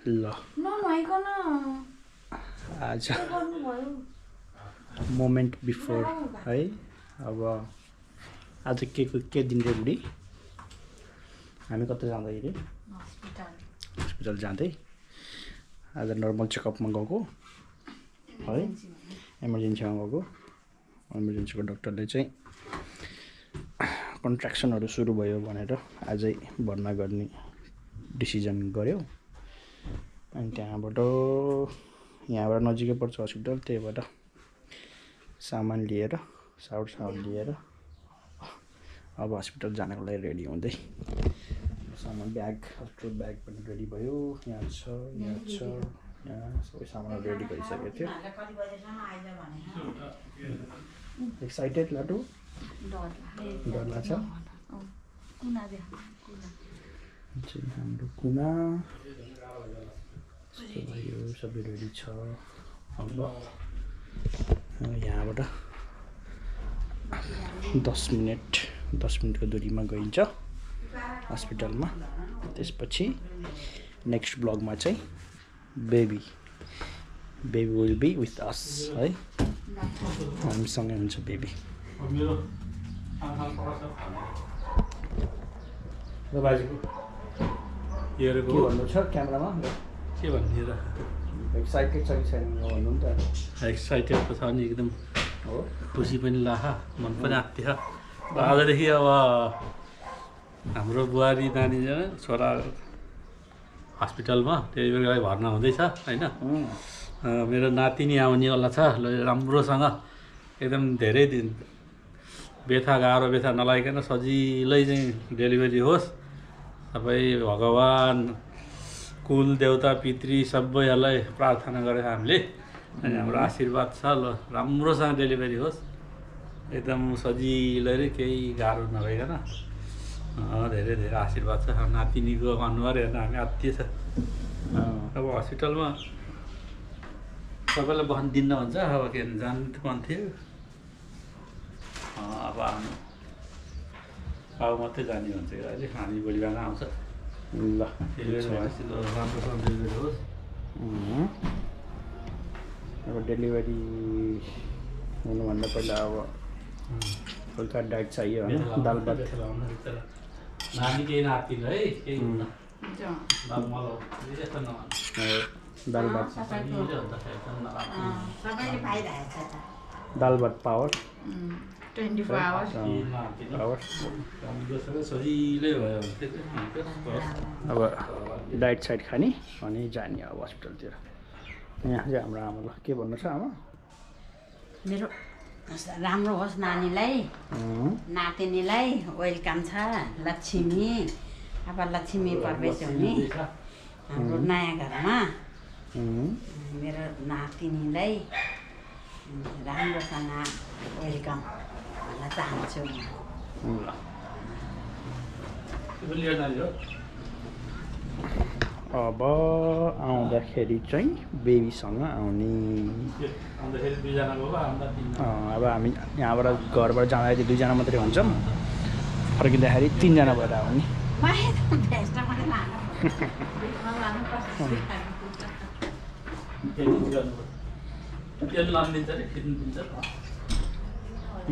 ल आज moment before है। अब आज के दिन रे बुढी हामी कता जाँदाखेरि हस्पिटल जाँदै आज नर्मल चेकअपमा गएको है। इमर्जेन्सीमा गएको। इमर्जेन्सीको डाक्टरले चाहिँ कन्ट्र्याक्सनहरू सुरु भयो भनेर आजै भर्ना गर्ने डिसिजन गर्यो। अनि यहाँबाट नजिकै पर्छ हस्पिटल, त्यही भएर सामान लिएर साउट लिएर अब हस्पिटल जानको लागि रेडी हुँदै। सामान ब्याग, हस्पिटल ब्याग पनि रेडी भयो। यहाँ छ यहाँ सबै सामान रेडी गरिसकेको थियो। एक्साइटेड लाटु? डर लाग्छ? हाम्रो कुना यो सबै रेडी छ। अब यहाँबाट 10 मिनटको दूरीमा गइन्छ हस्पिटलमा। त्यसपछि नेक्स्ट ब्लगमा चाहिँ baby will be with us है। हामीसँगै हुन्छ बेबी। के भन्नु छ क्यामेरामा? के भन्ने र एक्साइटेड छ कि छैन भन्नु नि त। एक्साइटेड त छ नि एकदम हो। खुसी पनि लाहा, मन पनि आत्तियो। आजदेखि अब हाम्रो बुहारी नानी छोरा हस्पिटलमा डेलिभरीलाई भर्ना हुँदैछ होइन। मेरो नातिनी आउनेवाला छ। ल राम्रोसँग एकदम धेरै दिन गाह्रो व्यथा नलागिकन सजिलै चाहिँ डेलिभरी होस्। सबै भगवान् कुल देवता पितृ सबैहरूलाई प्रार्थना गरेर हामीले अनि हाम्रो आशीर्वाद छ। ल राम्रोसँग डेलिभरी होस्, एकदम सजिलै केही गाह्रो नभइकन धेरै धेरै आशीर्वाद छ। नातिनीको अनुहार हेर्न हामी आत्तियो छ। अब हस्पिटलमा सबैलाई बस्न दिन्न भन्छ। अब के जानु मन थियो। अब आउनु अब मात्रै जाने भन्छ कि अहिले। हामी भोलि बिहान आउँछ। ल राम्रोसँग डेलिभरी होस्। अब डेलिभरी हुनुभन्दा पहिला अब हल्का डाइट चाहियो होइन। दाल भात नानी केही नातिन है केही दाल भात पावर 24 आवर्स सजिलै भयो। अब डाइट साइड खाने अनि जाने अब हस्पिटलतिर। यहाँ चाहिँ हाम्रो आमालाई के भन्नु छ? आमा मेरो राम्रो होस्, नानीलाई नातिनीलाई वेलकम छ। लक्ष्मी अब लक्ष्मी प्रवेश हुने हाम्रो नयाँ घरमा मेरो नातिनीलाई राम्रोसँग वेलकम भन्न चाहन्छु। अब आउँदाखेरि चाहिँ बेबीसँग आउने। अब हामी यहाँबाट घरबाट जाँदाखेरि 2 जना मात्रै हुन्छौँ। फर्किँदाखेरि 3 जना भएर आउने।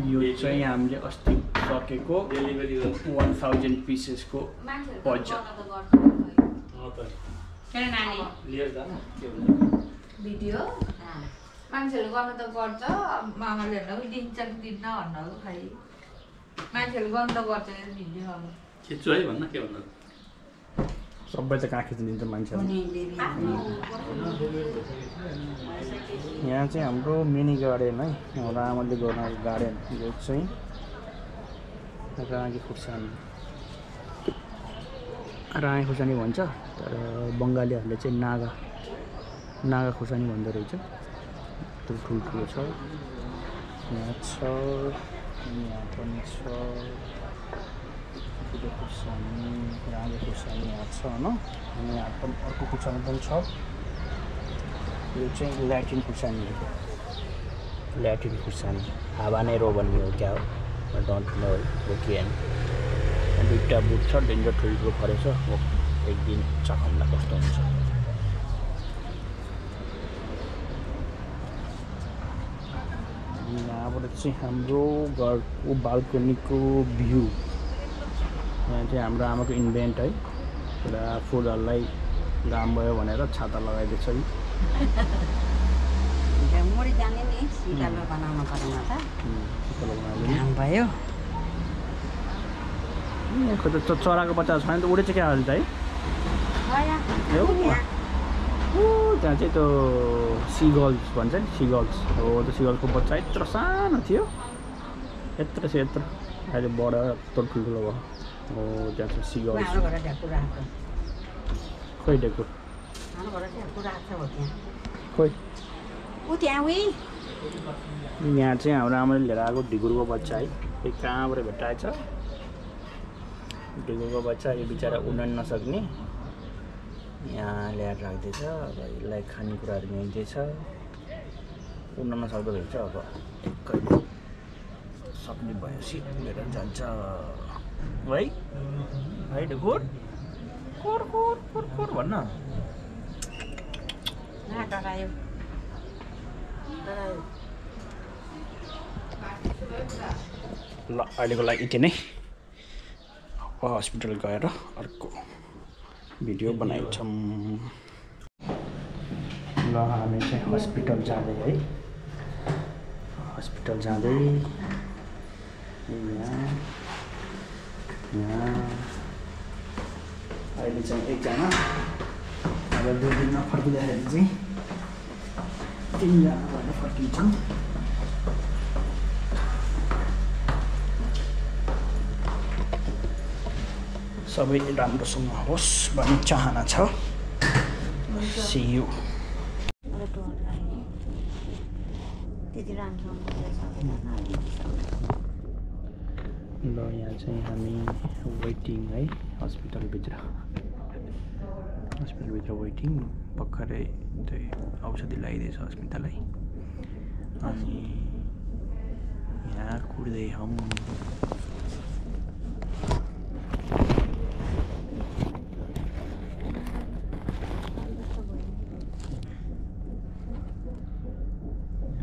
यो चाहिँ हामीले अस्ति सकेको 1000 पिसेसको बजेट भिडियो मान्छेहरूले गर्नु त गर्छ। मामाले हेर्न दिन्छ कि दिन्न भन्नु खै मान्छेहरूले गर्नु त गर्छ भिडियो। अब खिच्छु है भन्न के भन्नु। सबै त कहाँ खिच्दिन्छ मान्छेहरू। यहाँ चाहिँ हाम्रो मिनी गार्डन है। हाम्रो आमाले गर्न गार्डन यो चाहिँ राँगी खुर्सानी भन्छ। तर बङ्गालीहरूले चाहिँ नागा खुर्सानी भन्दो रहेछ। ठुल्ठुलो छ। यहाँ छ, यहाँ पनि छ ठुलो खुर्सानी, राँगे खुर्सानी यहाँ छ होइन। अनि यहाँ पनि अर्को खुर्सानी पनि छ। यो चाहिँ ल्याटिन खुर्सानी हो। ल्याटिन खुर्सानी हाबानेरो भन्ने हो क्या हो, आई डोन्ट नो हो कि होइन। दुईवटा बुट छ, डेन्जर ठुल्ठुलो फरेछ। एक दिन चखाउँला कस्तो हुन्छ। यहाँबाट चाहिँ हाम्रो घरको बाल्कनीको भ्यू। यहाँ चाहिँ हाम्रो आमाको इन्भेन्ट है, पुरा फुलहरूलाई घाम भयो भनेर छाता लगाइदिएछ है। मुडी जाने नि सिकालो बनाउनु परेन त, शीतल बनाइदिनु। घाम भयो। खोइ त चराको बच्चा छैन त, उडे चाहिँ क्या हाल्छ है। त्यहाँ चाहिँ त्यो सिगल्स भन्छ नि, सिगल्स हो। त्यो सिगल्सको बच्चा यत्रो सानो थियो, यत्रो छ यत्रो, अहिले बढ यत्रो ठुल्ठुलो भयो। हो त्यहाँ चाहिँ सिगल्स। खोइ डेको खोइ। यहाँ चाहिँ हाम्रो आमाले लिएर आएको ढिकुरको बच्चा है, यो कहाँबाट भेटाएछ ढिकुरको बच्चा। यो बिचरा उड्न नसक्ने, यहाँ ल्याएर राख्दैछ। अब यसलाई खानेकुराहरू ल्याइदिएछ, उड्न नसक्दो रहेछ। अब कहिले सक्ने भएपछि उडेर जान्छ है। है ढुकुर कोर कोर कोर कोर भन्न। ल अहिलेको लागि यति नै। हस्पिटल गएर अर्को भिडियो बनाइन्छौँ। ल हामी चाहिँ हस्पिटल जाँदै है, हस्पिटल जाँदै यहाँ अहिले चाहिँ एकजना, अब 2 दिनमा फर्किँदाखेरि चाहिँ 3जना भएर फर्किन्छौँ। सबै राम्रोसँग होस् भन्ने चाहना छ। See you। ल यहाँ चाहिँ हामी वेटिङ है, हस्पिटलभित्र वेटिङ। भर्खरै त्यही औषधि लगाइदिएछ अस्मितालाई, अनि यहाँ कुर्दै हम।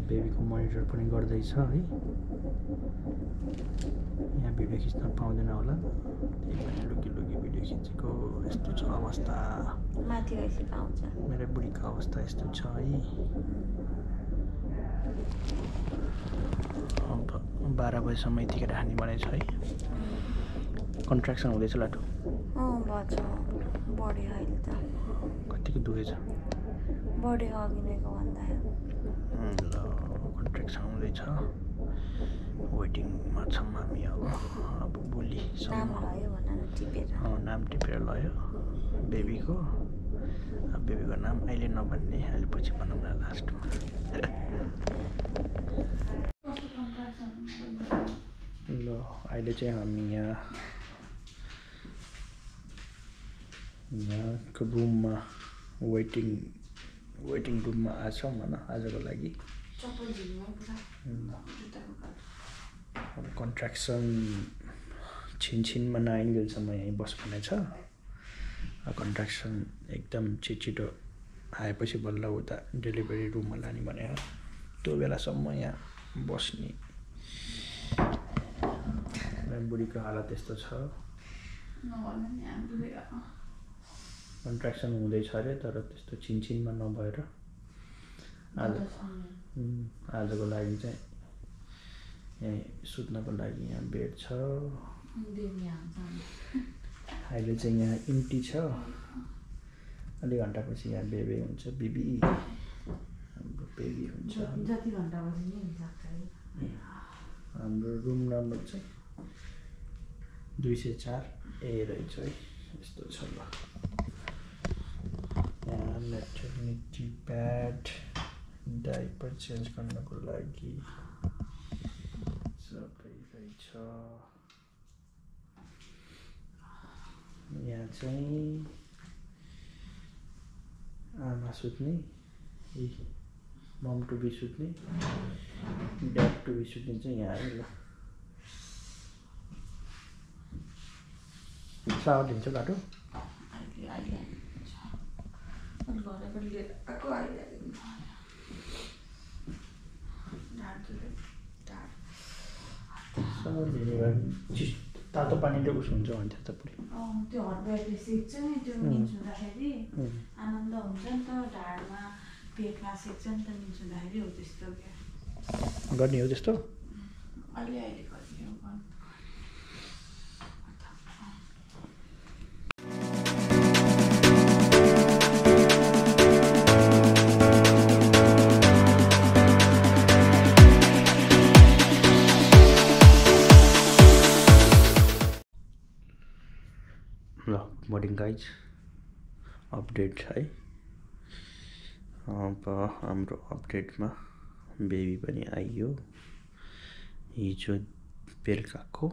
बेबीको मोनिटर पनि गर्दैछ है। यहाँ भिडियो खिच्न पाउँदैन होला, त्यही पनि लुकी भिडियो खिचेको। यस्तो छ अवस्था, माथि गएपछि पाउँछ। मेरो बुढीको अवस्था यस्तो छ है। अब 12 बजीसम्म यतिकै राख्ने भनेको छ है। कन्ट्र्याक्सन हुँदैछ लाटो? बढी अहिले त कतिको दुखेछ? बढी अघि नैको भन्दा। ल कन्ट्र्याक्सन हुँदैछ, वेटिङमा छौँ हामी। अब भोलिसम्म नाम टिपेर लयो बेबीको। अब बेबीको नाम अहिले नभन्ने, अहिले पछि भनौँ न लास्टमा। ल अहिले चाहिँ हामी यहाँको रुममा वेटिङ रुममा आछौँ होइन आजको लागि। अब कन्ट्र्याक्सन छिनछिनमा नआइन्जेलसम्म यहीँ बस्नुपर्ने छ। कन्ट्र्याक्सन एकदम छिटो आएपछि बल्ल उता डेलिभरी रुममा लाने भनेर, त्यो बेलासम्म यहाँ बस्ने। बुढीको हालत यस्तो छ, कन्ट्र्याक्सन हुँदैछ अरे, तर त्यस्तो छिनछिनमा नभएर आजको लागि चाहिँ यहीँ सुत्नको लागि यहाँ बेड छ। अहिले चाहिँ यहाँ इम्टी छ, अलि घन्टापछि यहाँ बेबी हुन्छ। बिबी हाम्रो बेबी हुन्छ। जति घन्टा पछि नि हुन्छ। हाम्रो रुम नम्बर चाहिँ 204 ए रहेछ है। यस्तो छ। ल यहाँ मेटर्निटी प्याड, डाइपर चेन्ज गर्नको लागि सबै रहेछ। यहाँ चाहिँ आमा सुत्ने, मम टु बी सुत्ने, ड्याड टु बी सुत्ने चाहिँ यहाँ है। ल सावर दिन्छ बाटो। तातो पानीले उस हुन्छ भन्थ्यो त पुरै त्यो हटब्यागले सेक्छ नि त्यो निचुँदाखेरि आनन्द हुन्छ नि त ढाडमा पेटमा सेक्छ नि त निचुँदाखेरि हो त्यस्तो क्या गर्ने हो त्यस्तो अहिले गर्ने हो ल मर्निङ गाइज अपडेट है अब हाम्रो अपडेटमा बेबी पनि आइयो हिजो बेलुकाको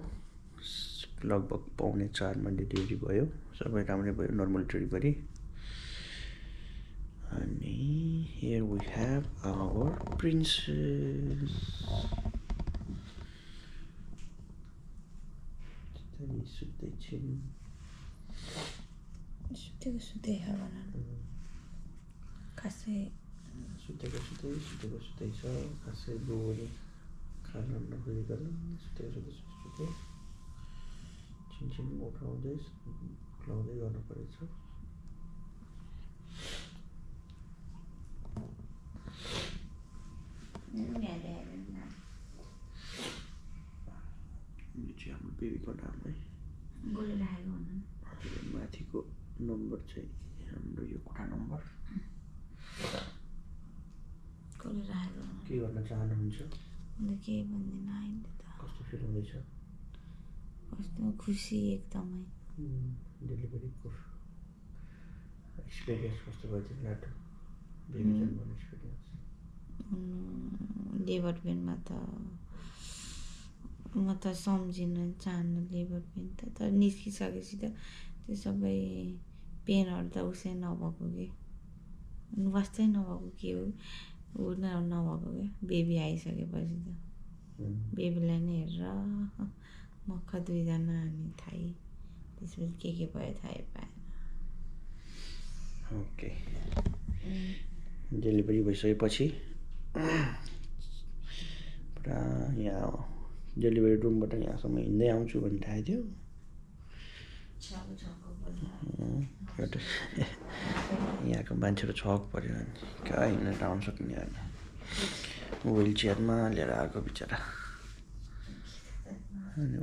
लगभग 3:45 डेलिभरी भयो सबै राम्रै भयो नर्मल डेलिभरी अनि here we have our princess सुत्दै छिन् सुतेको भन खासै सुतेको सुतै छ खासै बोरी खाना नखोजिकन सुतेको सुते छिनछिन उठाउँदै खुलाउँदै गर्नु परेछ यो चाहिँ हाम्रो बेबीको नाम है माथिको नम्बर चाहिँ हाम्रो यो कोठा नम्बर के गर्न चाहनुहुन्छ के भन्दैन अहिले त कस्तो फिल हुँदैछ कस्तो खुसी एकदमै डेलिभरीको एक्सपिरियन्स कस्तो भयो तिमीलाई लाटो बेबी जन्माउने एक्सपिरियन्स लेबर पेनमा त म त सम्झिन चाहन्न लेबर पेन त तर निस्किसकेपछि त त्यो सबै पेनहरू त उसै नभएको के वास्तै नभएको के हो ऊ नभएको क्या बेबी आइसकेपछि त बेबीलाई नै हेरेर मक्ख दुईजना अनि थाहै त्यसपछि के भयो थाहै पाएन ओके डेलिभरी भइसकेपछि पुरा यहाँ डेलिभरी रुमबाट यहाँसम्म हिँड्दै आउँछु भन्ने थाहा थियो एउटा यहाँको मान्छेहरू छक पऱ्यो अनि कहाँ हिँडेर आउनु सक्ने अनि विल चेयरमा लिएर आएको बिचरा अनि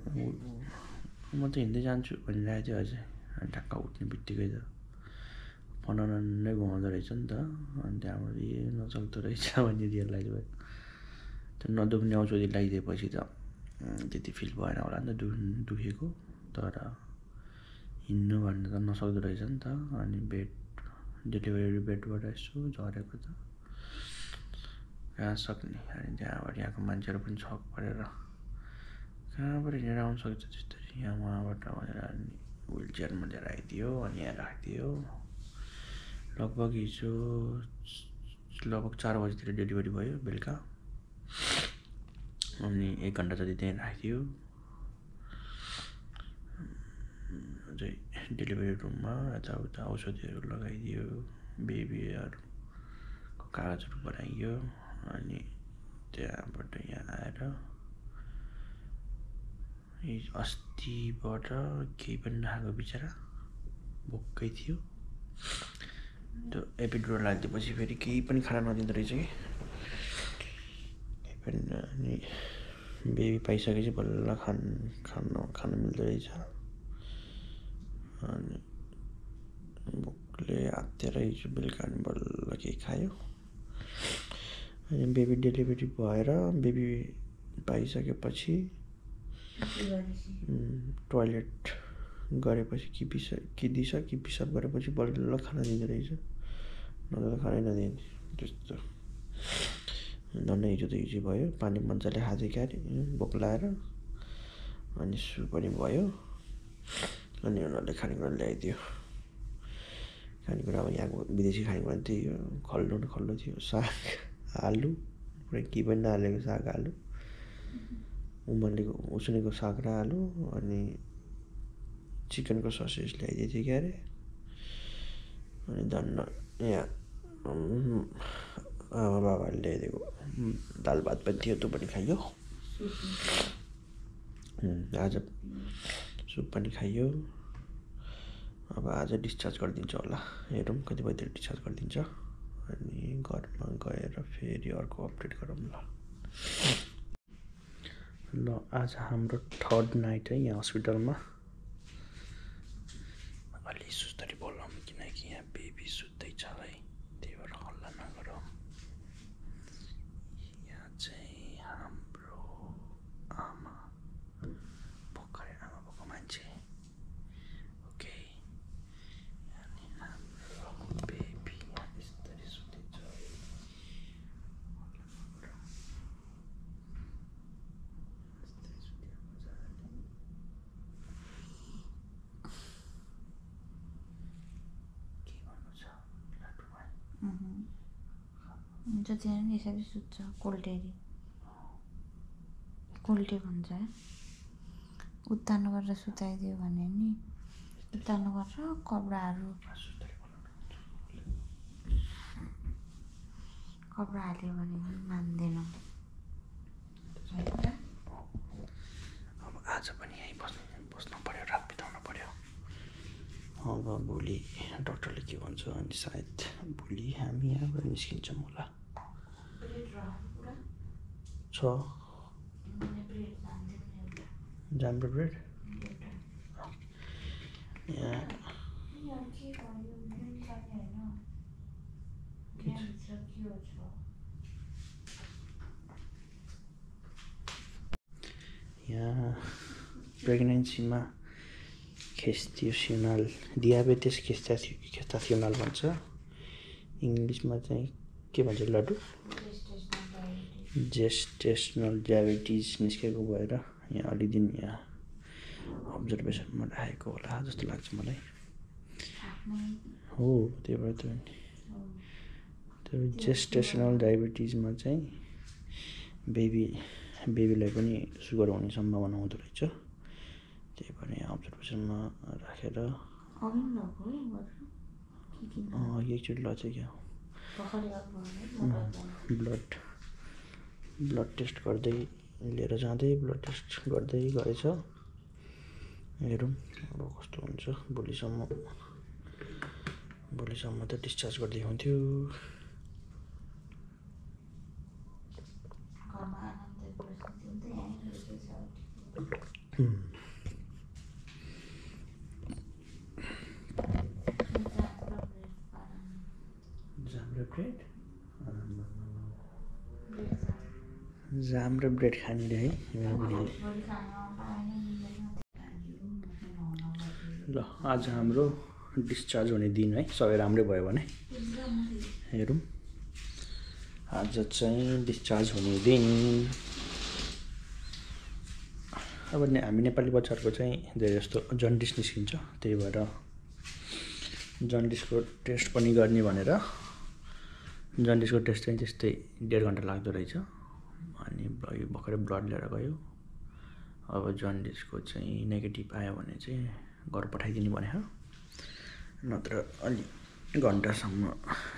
म त हिँड्दै जान्छु भनिरहेको थियो अझै अनि ढाक्क उठ्ने बित्तिकै त फनाना नै घुमाउँदो रहेछ नि त अनि त्यहाँबाट नचल्दो रहेछ भन्ने रियलाइज भयो त्यो नदुख्ने औषधि लगाइदिएपछि त त्यति फिल भएन होला नि त दुखेको तर हिँड्नु भन्नु त नसक्दो रहेछ नि त अनि बेड डेलिभरी बेडबाट यसो झरेको त कहाँ सक्ने अनि त्यहाँबाट यहाँको मान्छेहरू पनि छक परेर कहाँबाट हिँडेर आउनु सक्छ त्यस्तरी यहाँ उहाँबाट भनेर अनि विल चेयरमा लिएर आइदियो अनि यहाँ राखिदियो लगभग हिजो 4 बजीतिर डेलिभरी भयो बेलुका अनि 1 घन्टा जति त्यहीँ राखिदियो अझै डेलिभरी रुममा यताउता औषधिहरू लगाइदियो बेबीहरूको कागजहरू बनाइयो अनि त्यहाँबाट यहाँ आएर अस्तिबाट केही पनि नखाएको बिचरा भोकै थियो त्यो एपिड्रोल लगाइदिएपछि फेरि केही पनि खाना नदिँदो रहेछ कि केही पनि अनि बेबी पाइसकेपछि बल्ल खान मिल्दो रहेछ अनि भोकले हातेर हिजो बेलुका अनि बल्ल केही खायो अनि बेबी डेलिभरी भएर बेबी पाइसकेपछि टोइलेट गरेपछि कि पिसाब गरेपछि बल्ल खाना दिँदो रहेछ नत्र त खानै नदिने त्यस्तो झन् हिजो त हिजो भयो पानी मजाले खाँदै क्यारे भोक लाएर अनि सु पनि भयो अनि उनीहरूले खानेकुरा ल्याइदियो खानेकुरा अब यहाँको विदेशी खानेकुरा त्यही हो खल्लो थियो साग आलु पुरै के पनि नहालेको साग आलु उसिनेको साग र आलु अनि चिकनको ससेज ल्याइदिएको थियो क्यारे अनि धन्न यहाँ आमा बाबाले ल्याइदिएको दाल भात पनि थियो त्यो पनि खाइयो आज सुप पनि खाइयो। अब आज डिस्चार्ज गरिदिन्छ होला, हेरौँ कति बजीतिर डिस्चार्ज गरिदिन्छ। अनि घरमा गएर फेरि अर्को अपडेट गरौँ ल। आज हाम्रो 3rd नाइट है यहाँ हस्पिटलमा। अलि सुस्तरी बोलौँ किनकि यहाँ बेबी सुत्दैछ है, त्यही भएर हल्ला नगरौँ। यहाँ चाहिँ हाम्रो आमा भर्खरै आमा भएको मान्छे, ओके। अनि हाम्रो बेबी यस्तरी सुत्दैछ। जतिजना नि यसरी सुत्छ कोल्टेरी, कोल्टे भन्छ है। उत्तानो गरेर सुताइदियो भने नि उत्तानो गरेर कपडा हाल्यो भने नि मान्दैन। अब आज पनि यहीँ बस्नु पर्यो, रात बिताउनु पर्यो। अब भोलि डक्टरले के भन्छ अनि सायद भोलि हामी यहाँबाट निस्किन्छौँ होला। छ जाम्रो ब्रेड यहाँ प्रेग्नेन्सीमा गेस्टेसनल डियाबेटिस गेस्टेसनल भन्छ, इङ्ग्लिसमा चाहिँ के भन्छ लड्डु, जेस्टेसनल डायबिटिज निस्केको भएर यहाँ अलि दिन यहाँ अब्जर्भेसनमा राखेको होला जस्तो लाग्छ मलाई। हो त्यही भएर त्यो जेस्टेसनल डायबिटिजमा चाहिँ बेबीलाई पनि सुगर हुने सम्भावना हुँदो रहेछ। त्यही भएर यहाँ अब्जर्भेसनमा राखेर एकचोटि लज क्या ब्लड टेस्ट गर्दै लिएर जाँदै ब्लड टेस्ट गर्दै गरेछ। हेरौँ अब कस्तो हुन्छ। भोलिसम्म त डिस्चार्ज गर्दै हुन्थ्यो। जाम र ब्रेड खाने रे है मेरो बुढीले। ल आज हाम्रो डिस्चार्ज हुने दिन है, सबै राम्रै भयो भने हेरौँ। आज चाहिँ डिस्चार्ज हुने दिन। अब हामी नेपाली बच्चाहरूको चाहिँ धेरै जस्तो जन्डिस निस्किन्छ, त्यही भएर जन्डिसको टेस्ट पनि गर्ने भनेर जन्डिसको टेस्ट चाहिँ त्यस्तै 1.5 घन्टा लाग्दो रहेछ। अनि भर्खरै ब्लड लिएर गयो। अब जन्डिसको चाहिँ नेगेटिभ आयो भने चाहिँ घर पठाइदिने भने, नत्र अलि घन्टासम्म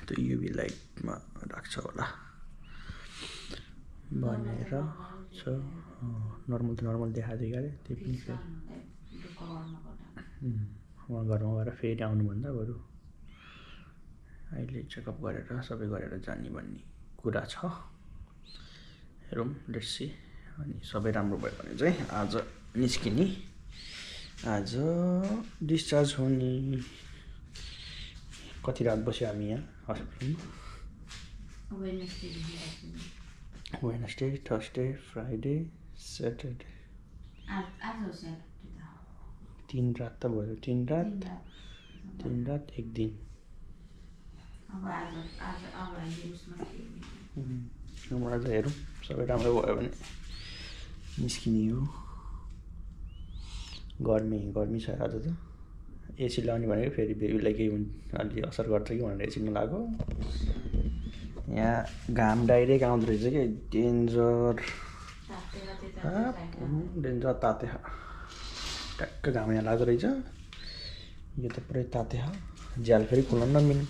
त्यो युभी लाइटमा राख्छ होला भनेर छ। नर्मल देखाएको थियो त्यही पनि फेरि उहाँ घरमा गएर फेरि आउनुभन्दा बरु अहिले चेकअप गरेर सबै गरेर जाने भन्ने कुरा छ। हेरौँ लेट्स सी। अनि सबै राम्रो भयो भने चाहिँ आज निस्किने, आज डिस्चार्ज हुने। कति रात बस्यो हामी यहाँ हस्पिटलमा? वेडनेसडे, थर्सडे, फ्राइडे, स्याटरडे, 3 रात त भयो। 3 रात 1 दिन। आज हेरौँ सबै राम्रो भयो भने निस्किने हो। गर्मी छ आज त। एसी लगाउने भनेको फेरि बेबीलाई केही अलि असर गर्छ कि भनेर एसी नलागो। यहाँ घाम डाइरेक्ट आउँदो रहेछ कि डेन्जर ताते ट्याक्क घाम यहाँ लाग्दो रहेछ। यो त पुरै ताते झ्याल फेरि खुल्न नमिल्ने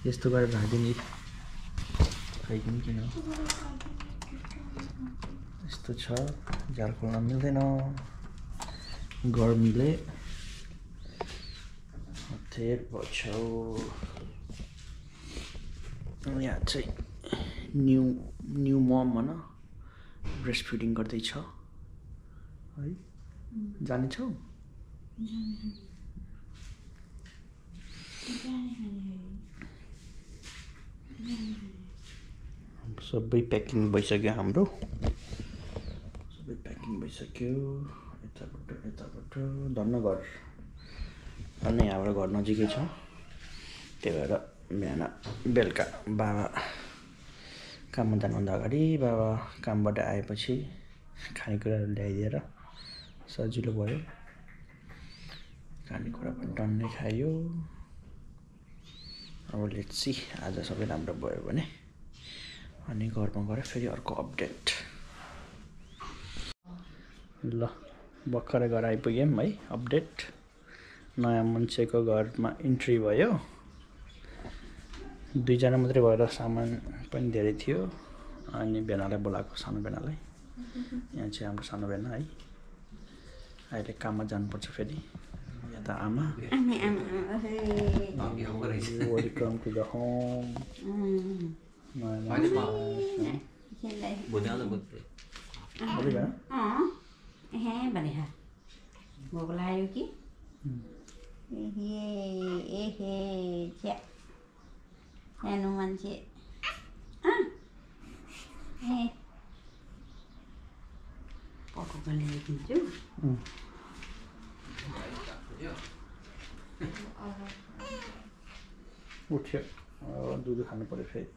यस्तो गरेर राखिदिने। खाइदिनु किन यस्तो छ जाल खोल्न मिल्दैन गर्मीले हतेर बछौ यहाँ चाहिँ न्यू मम भन ब्रेस्ट फिडिङ गर्दैछ है जानेछौ सबै प्याकिङ भइसक्यो हाम्रो सबै प्याकिङ भइसक्यो यताबाट धन्न घर अनि यहाँबाट घर नजिकै छ त्यही भएर बिहान बेलुका बाबा काममा जानुभन्दा अगाडि बाबा कामबाट आएपछि खानेकुराहरू ल्याइदिएर सजिलो भयो खानेकुरा पनि टन्नै खायो अब लेट्स सी आज सबै राम्रो भयो भने अनि घरमा गएर फेरि अर्को अपडेट ल भर्खरै घर आइपुग्यौँ है अपडेट नयाँ मान्छेको घरमा इन्ट्री भयो 2 जना मात्रै भएर सामान पनि धेरै थियो अनि बेनालाई बोलाएको सानो बेनालाई यहाँ चाहिँ हाम्रो सानो बेना है अहिले काममा जानुपर्छ फेरि यहाँ त आमा वेलकम टु द होम भोक लाग्यो कि एहे सानो मान्छे पकाएको ल्याइदिन्छु उठ्यो दुध खानु पर्यो फेरि